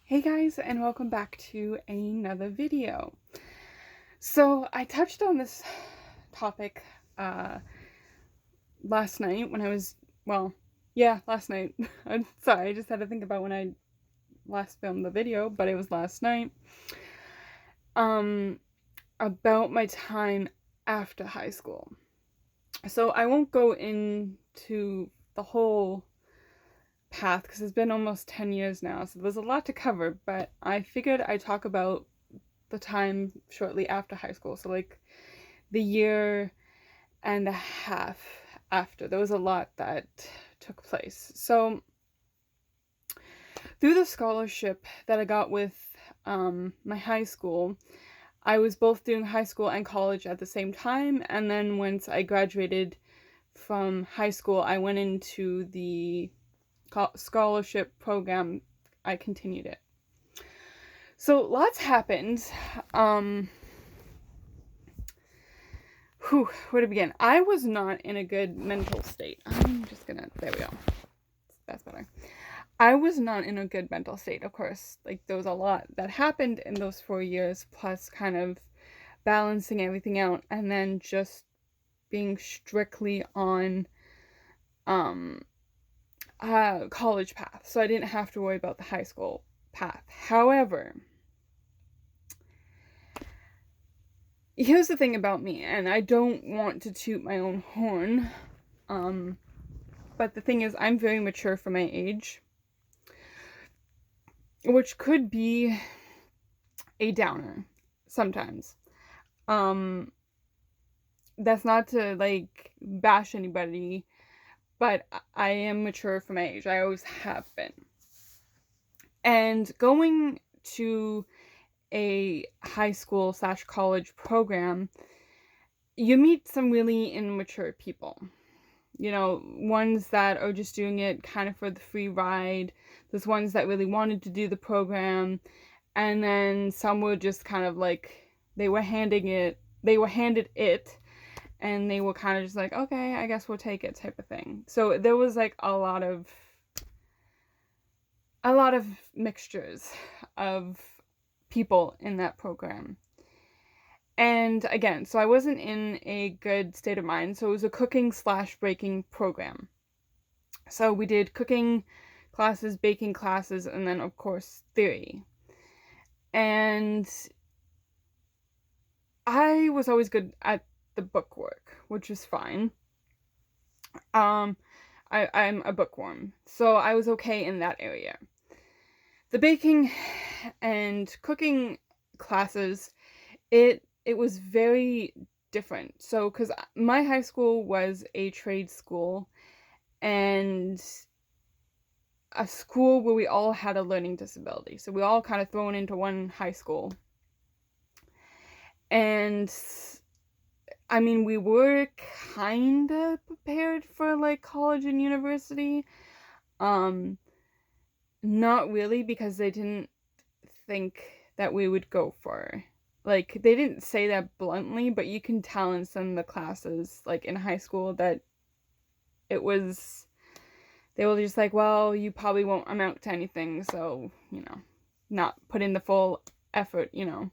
Hey guys, and welcome back to another video. So I touched on this topic last night when I was, last night. I'm sorry, I just had to think about when I last filmed the video, but it was last night. About my time after high school. So I won't go into the whole path because it's been almost 10 years now, so there's a lot to cover, but I figured I'd talk about the time shortly after high school. So like the year and a half after. There was a lot that took place. So through the scholarship that I got with my high school, I was both doing high school and college at the same time. And then once I graduated from high school, I went into the scholarship program. I continued it. So lots happened. Where to begin? I was not in a good mental state. There we go. That's better. I was not in a good mental state, of course. Like, there was a lot that happened in those 4 years, plus kind of balancing everything out, and then just being strictly on college path. So I didn't have to worry about the high school path. However, here's the thing about me, and I don't want to toot my own horn, but the thing is, I'm very mature for my age, which could be a downer sometimes. That's not to, like, bash anybody, but I am mature for my age. I always have been. And going to a high school / college program, you meet some really immature people. You know, ones that are just doing it kind of for the free ride. There's ones that really wanted to do the program. And then some were just kind of like, they were handed it, and they were kind of just like, okay, I guess we'll take it type of thing. So there was like a lot of mixtures of people in that program. And again, so I wasn't in a good state of mind. So it was a cooking / baking program. So we did cooking classes, baking classes, and then of course theory. And I was always good at the book work, which is fine. I'm a bookworm, so I was okay in that area. The baking and cooking classes, it was very different. So, because my high school was a trade school and a school where we all had a learning disability. So we all kind of thrown into one high school. And I mean, we were kind of prepared for like college and university. Not really, because they didn't think that we would go for, like, they didn't say that bluntly, but you can tell in some of the classes, like in high school, that it was, they were just like, well, you probably won't amount to anything, so, you know, not put in the full effort, you know,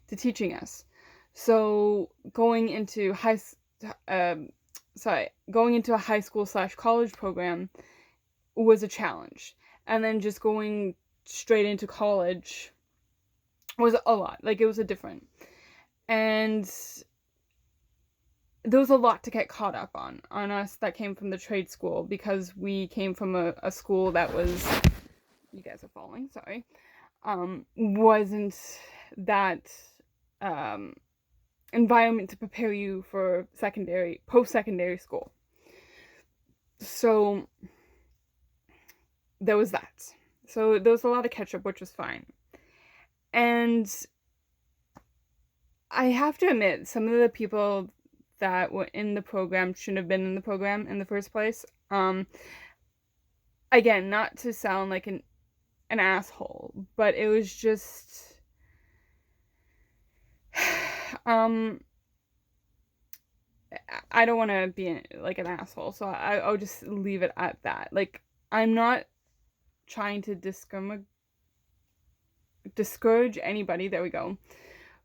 to teaching us. So going into a high school / college program was a challenge. And then just going straight into college was a lot. Like, it was a different. And there was a lot to get caught up on us that came from the trade school, because we came from a school that was, you guys are falling, sorry, wasn't that environment to prepare you for post-secondary school. So there was that. So there was a lot of catch up, which was fine. And I have to admit, some of the people that were in the program shouldn't have been in the program in the first place. Again, not to sound like an asshole, but it was just I don't want to be like an asshole, so I'll just leave it at that. Like, I'm not trying to discriminate discourage anybody, there we go,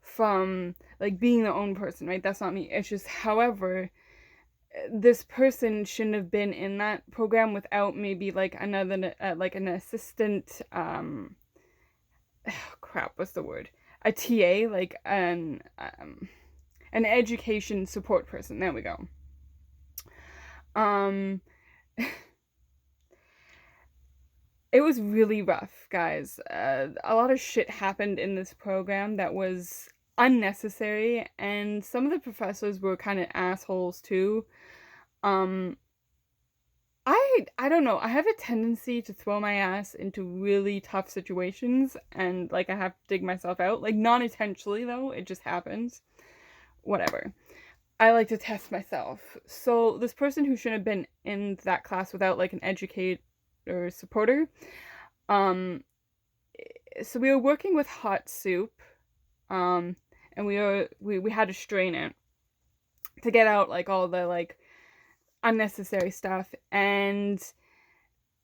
from like being their own person, right? That's not me. It's just, however, this person shouldn't have been in that program without maybe like another like an assistant, crap, what's the word, a TA, like an education support person, there we go. um it was really rough, guys. A lot of shit happened in this program that was unnecessary, and some of the professors were kind of assholes too. um I don't know. I have a tendency to throw my ass into really tough situations, and like I have to dig myself out. Like not intentionally though, it just happens. Whatever. I like to test myself. So this person who shouldn't have been in that class without like an educator or supporter, um so we were working with hot soup, um and we had to strain it to get out like all the like unnecessary stuff. And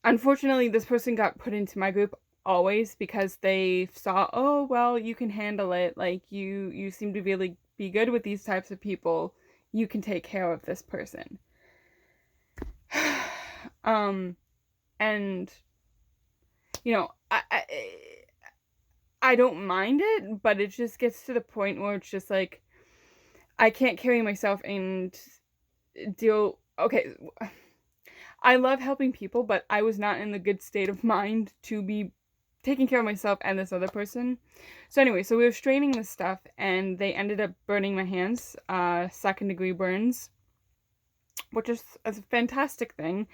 unfortunately, this person got put into my group always because they saw, oh, well, you can handle it. Like, you seem to really be good with these types of people. You can take care of this person. And, you know, I don't mind it, but it just gets to the point where it's just like, I can't carry myself and deal. Okay, I love helping people, but I was not in the good state of mind to be taking care of myself and this other person. So anyway, so we were straining this stuff, and they ended up burning my hands, 2nd-degree burns, which is a fantastic thing.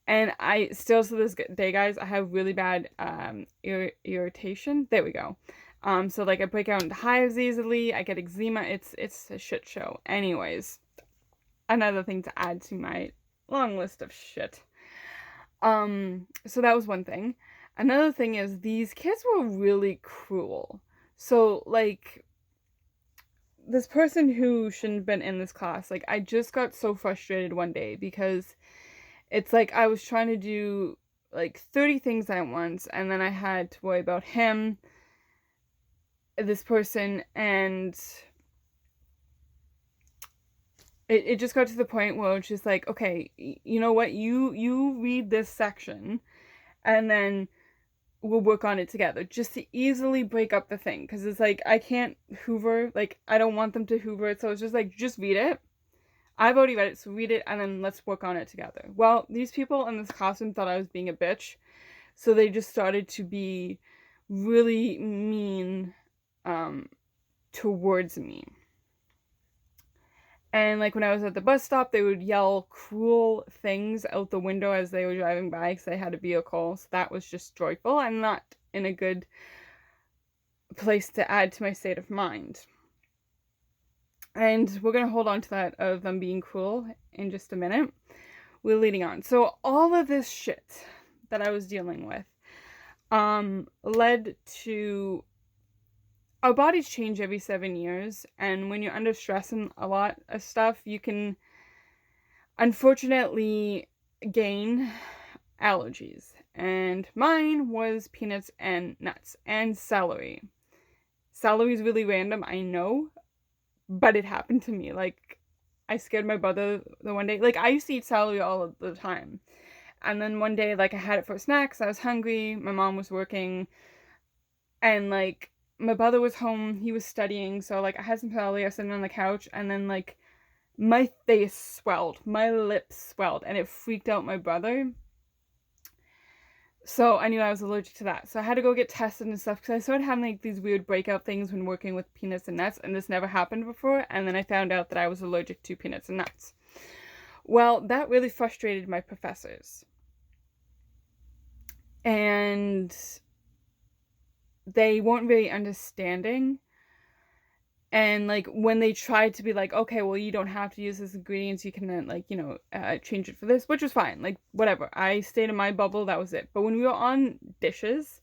And I still, to this day, guys, I have really bad irritation. There we go. So like I break out into hives easily. I get eczema. It's a shit show. Anyways, another thing to add to my long list of shit. So that was one thing. Another thing is these kids were really cruel. So like this person who shouldn't have been in this class, like I just got so frustrated one day because it's like I was trying to do like 30 things at once, and then I had to worry about him, this person, and it just got to the point where it's just like, okay, you know what, you read this section, and then we'll work on it together, just to easily break up the thing, because it's like, I can't hoover, like, I don't want them to hoover it, so it's just like, just read it. I've already read it, so read it, and then let's work on it together. Well, these people in this classroom thought I was being a bitch, so they just started to be really mean, towards me. And like when I was at the bus stop, they would yell cruel things out the window as they were driving by because they had a vehicle. So that was just joyful. I'm not in a good place to add to my state of mind. And we're going to hold on to that of them being cruel in just a minute. We're leading on. So all of this shit that I was dealing with led to, our bodies change every 7 years, and when you're under stress and a lot of stuff, you can unfortunately gain allergies. And mine was peanuts and nuts and celery. Celery is really random, I know, but it happened to me. Like, I scared my brother the one day. Like, I used to eat celery all of the time. And then one day, like, I had it for snacks. I was hungry. My mom was working. And, like, my brother was home. He was studying. So, like, I had some celery. I was sitting on the couch. And then, like, my face swelled. My lips swelled. And it freaked out my brother. So I knew I was allergic to that. So I had to go get tested and stuff because I started having like these weird breakout things when working with peanuts and nuts, and this never happened before. And then I found out that I was allergic to peanuts and nuts. Well, that really frustrated my professors. And they weren't very understanding. And like when they tried to be like, okay, well, you don't have to use this ingredients, you can like, you know, change it for this, which was fine, like whatever. I stayed in my bubble, that was it. But when we were on dishes,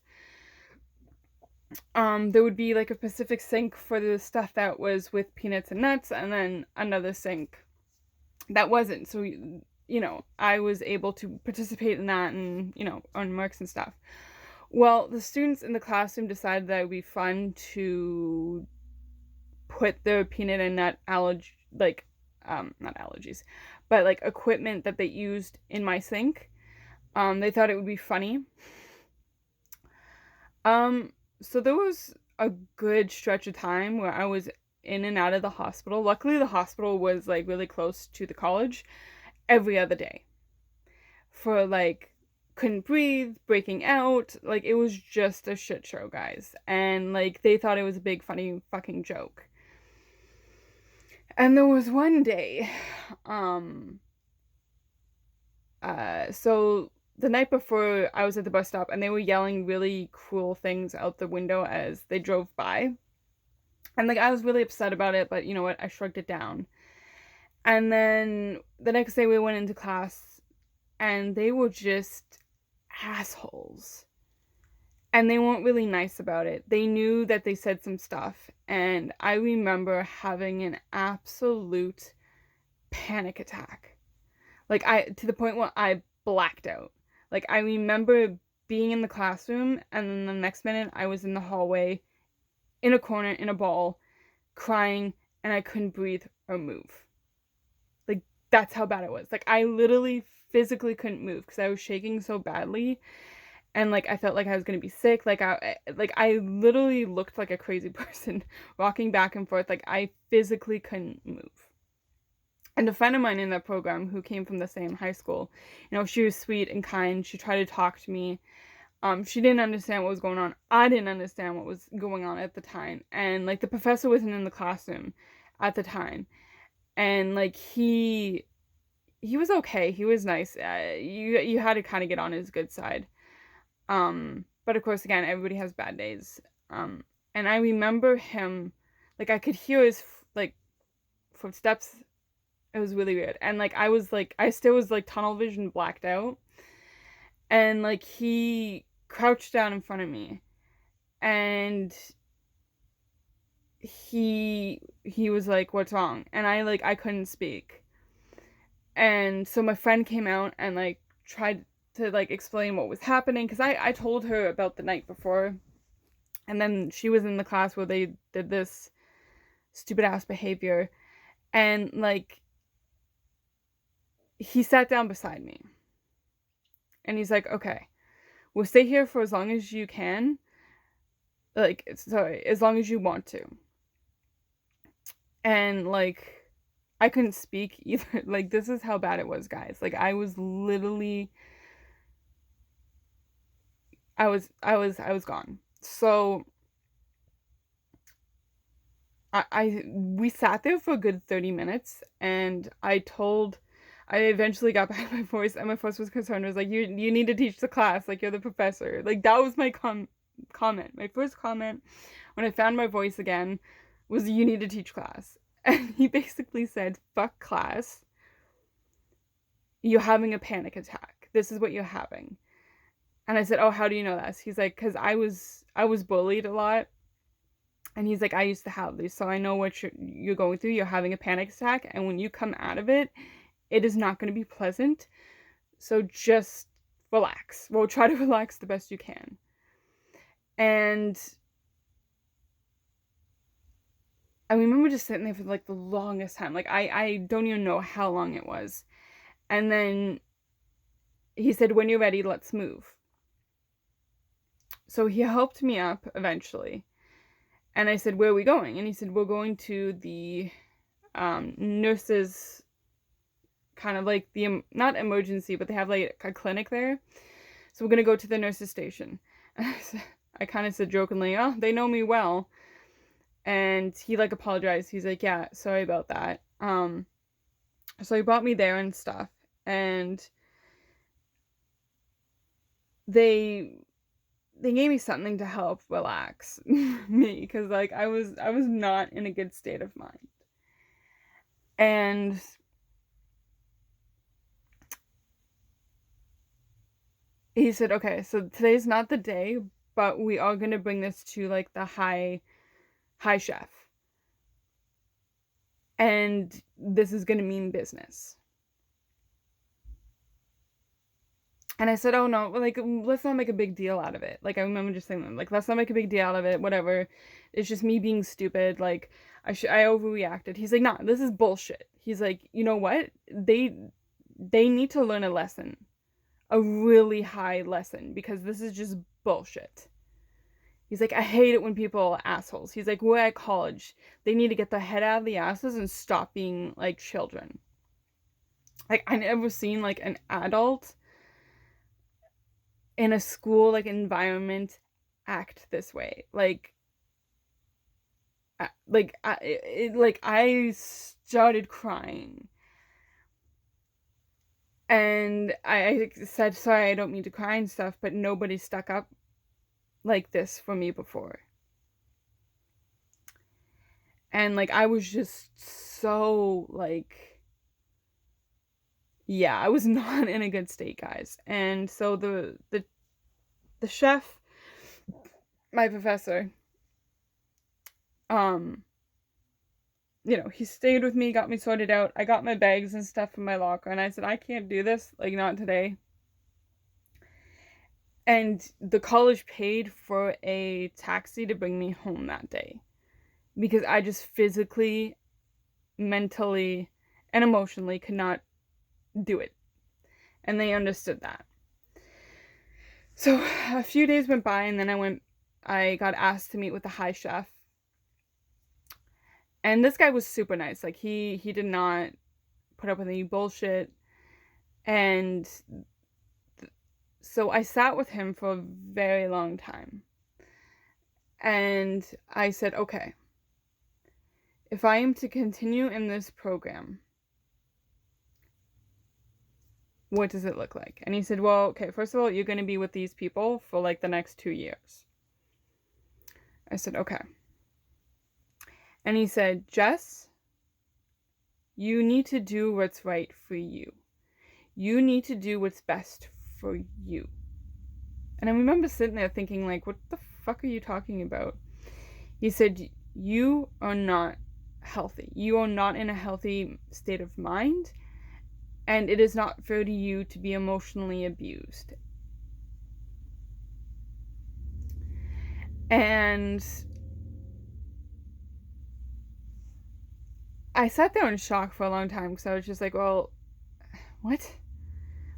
there would be like a specific sink for the stuff that was with peanuts and nuts, and then another sink that wasn't. So you know, I was able to participate in that, and you know, on marks and stuff. Well, the students in the classroom decided that it would be fun to put the peanut and nut not allergies, but like equipment that they used in my sink. They thought it would be funny. Um, so there was a good stretch of time where I was in and out of the hospital. Luckily, the hospital was like really close to the college every other day for like couldn't breathe, breaking out. Like it was just a shit show, guys. And like they thought it was a big funny fucking joke. And there was one day, um, so the night before I was at the bus stop and they were yelling really cruel things out the window as they drove by. And like I was really upset about it, but you know what? I shrugged it down. And then the next day we went into class and they were just assholes. And they weren't really nice about it. They knew that they said some stuff, and I remember having an absolute panic attack. Like I to the point where I blacked out. Like I remember being in the classroom and then the next minute I was in the hallway in a corner in a ball crying and I couldn't breathe or move. Like that's how bad it was. Like I literally physically couldn't move because I was shaking so badly and like I felt like I was gonna be sick. Like I literally looked like a crazy person walking back and forth. Like I physically couldn't move. And a friend of mine in that program who came from the same high school, she was sweet and kind. She tried to talk to me. She didn't understand what was going on. I didn't understand what was going on at the time. And like the professor wasn't in the classroom at the time. And like he was okay. He was nice. You had to kind of get on his good side. But of course, again, everybody has bad days. And I remember him, like I could hear his like footsteps. It was really weird. And like I still was like tunnel vision blacked out. And like he crouched down in front of me and he was like, "What's wrong?" And I couldn't speak. And so my friend came out and like tried to like explain what was happening because I told her about the night before. And then she was in the class where they did this stupid ass behavior. And like he sat down beside me. And he's like, "Okay, we'll stay here for as long as you can. Like, sorry, as long as you want to." And like I couldn't speak either. Like this is how bad it was, guys. Like I was literally I was gone. So I we sat there for a good 30 minutes and I eventually got back my voice and my voice was concerned. I was like, you need to teach the class, like you're the professor. Like that was my comment. My first comment when I found my voice again was you need to teach class. And he basically said, "Fuck class. You're having a panic attack. This is what you're having." And I said, "Oh, how do you know this?" He's like, "Cause I was bullied a lot." And he's like, "I used to have these, so I know what you're going through. You're having a panic attack, and when you come out of it, it is not going to be pleasant. So just relax. Well, try to relax the best you can." And I remember just sitting there for like the longest time. Like I don't even know how long it was. And then he said, "When you're ready, let's move." So he helped me up eventually. And I said, "Where are we going?" And he said, "We're going to the nurses, kind of like the, not emergency, but they have like a clinic there. So we're going to go to the nurses station." I kind of said jokingly, "Oh, they know me well." And he like apologized. He's like, "Yeah, sorry about that." So he brought me there and stuff. And they gave me something to help relax me because like I was not in a good state of mind. And he said, "Okay, so today's not the day, but we are going to bring this to like the high chef. And this is going to mean business." And I said, oh no, like, let's not make a big deal out of it. Like, I remember just saying, like, let's not make a big deal out of it, whatever. It's just me being stupid. Like, I overreacted. He's like, nah, this is bullshit. He's like, you know what? They need to learn a lesson. A really high lesson, because this is just bullshit. He's like, I hate it when people are assholes. He's like, we're at college. They need to get their head out of the asses and stop being like children. Like, I never seen like an adult in a school like environment act this way. I started crying, and I said, sorry, I don't mean to cry and stuff, but nobody stuck up like this for me before. And like, I was just so like, yeah, I was not in a good state, guys. And so the chef, my professor, he stayed with me, got me sorted out. I got my bags and stuff from my locker, and I said, I can't do this, like, not today. And the college paid for a taxi to bring me home that day, because I just physically, mentally, and emotionally could not do it. And they understood that. So a few days went by, and then I got asked to meet with the high chef. And this guy was super nice. Like, he did not put up with any bullshit. And so I sat with him for a very long time. And I said, okay, if I am to continue in this program, what does it look like? And he said, well, okay, first of all, you're going to be with these people for like the next 2 years. I said, okay. And he said, Jess, you need to do what's right for you. You need to do what's best for you. And I remember sitting there thinking, like, what the fuck are you talking about? He said, you are not healthy. You are not in a healthy state of mind. And it is not fair to you to be emotionally abused. And I sat there in shock for a long time, because I was just like, well, what?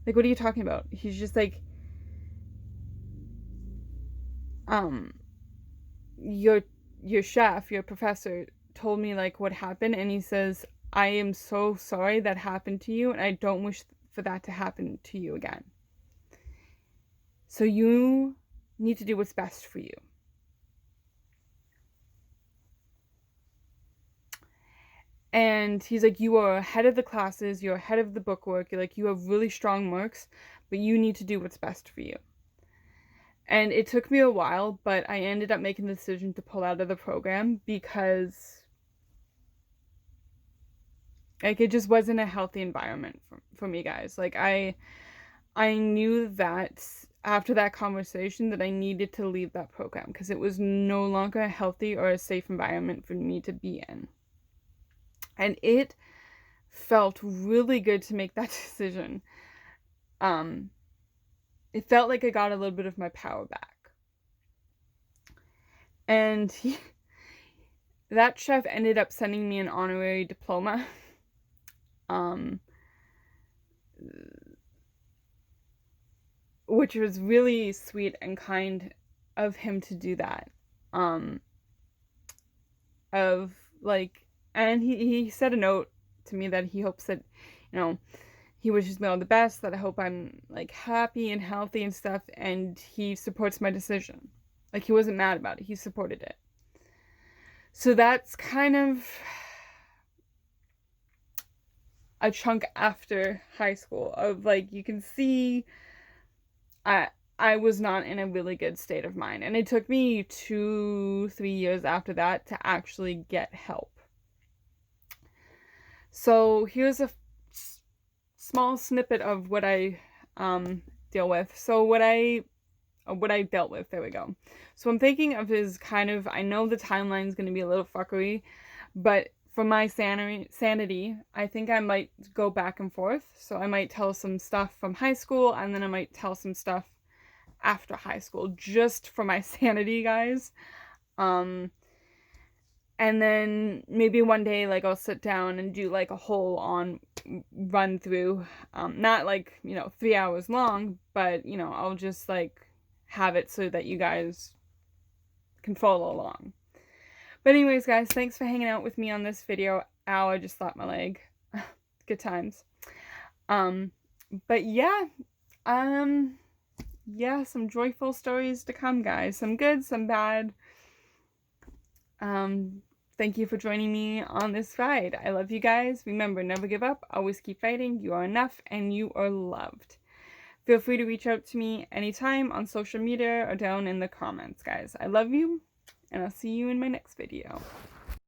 Like, what are you talking about? He's just like, your chef, your professor told me like what happened, and he says, I am so sorry that happened to you, and I don't wish for that to happen to you again. So you need to do what's best for you. And he's like, you are ahead of the classes, you're ahead of the bookwork, you're like, you have really strong marks, but you need to do what's best for you. And it took me a while, but I ended up making the decision to pull out of the program, because like, it just wasn't a healthy environment for me, guys. Like, I knew that after that conversation that I needed to leave that program, because it was no longer a healthy or a safe environment for me to be in. And it felt really good to make that decision. It felt like I got a little bit of my power back. And that chef ended up sending me an honorary diploma. Which was really sweet and kind of him to do that. And he said a note to me that he hopes that, he wishes me all the best, that I hope I'm like happy and healthy and stuff, and he supports my decision. Like, he wasn't mad about it, he supported it. So that's kind of a chunk after high school of like, you can see I was not in a really good state of mind, and it took me 2-3 years after that to actually get help. So here's a small snippet of what I deal with. So what I dealt with, there we go. So I'm thinking of his kind of, I know the timeline's going to be a little fuckery, but for my sanity, I think I might go back and forth. So I might tell some stuff from high school, and then I might tell some stuff after high school, just for my sanity, guys. And then maybe one day, like, I'll sit down and do, like, a whole on run through. Not, like, 3 hours long, but, I'll just, like, have it so that you guys can follow along. But anyways, guys, thanks for hanging out with me on this video. Ow, I just slapped my leg. Good times. But yeah, yeah, some joyful stories to come, guys. Some good, some bad. Thank you for joining me on this ride. I love you guys. Remember, never give up. Always keep fighting. You are enough and you are loved. Feel free to reach out to me anytime on social media or down in the comments, guys. I love you, and I'll see you in my next video.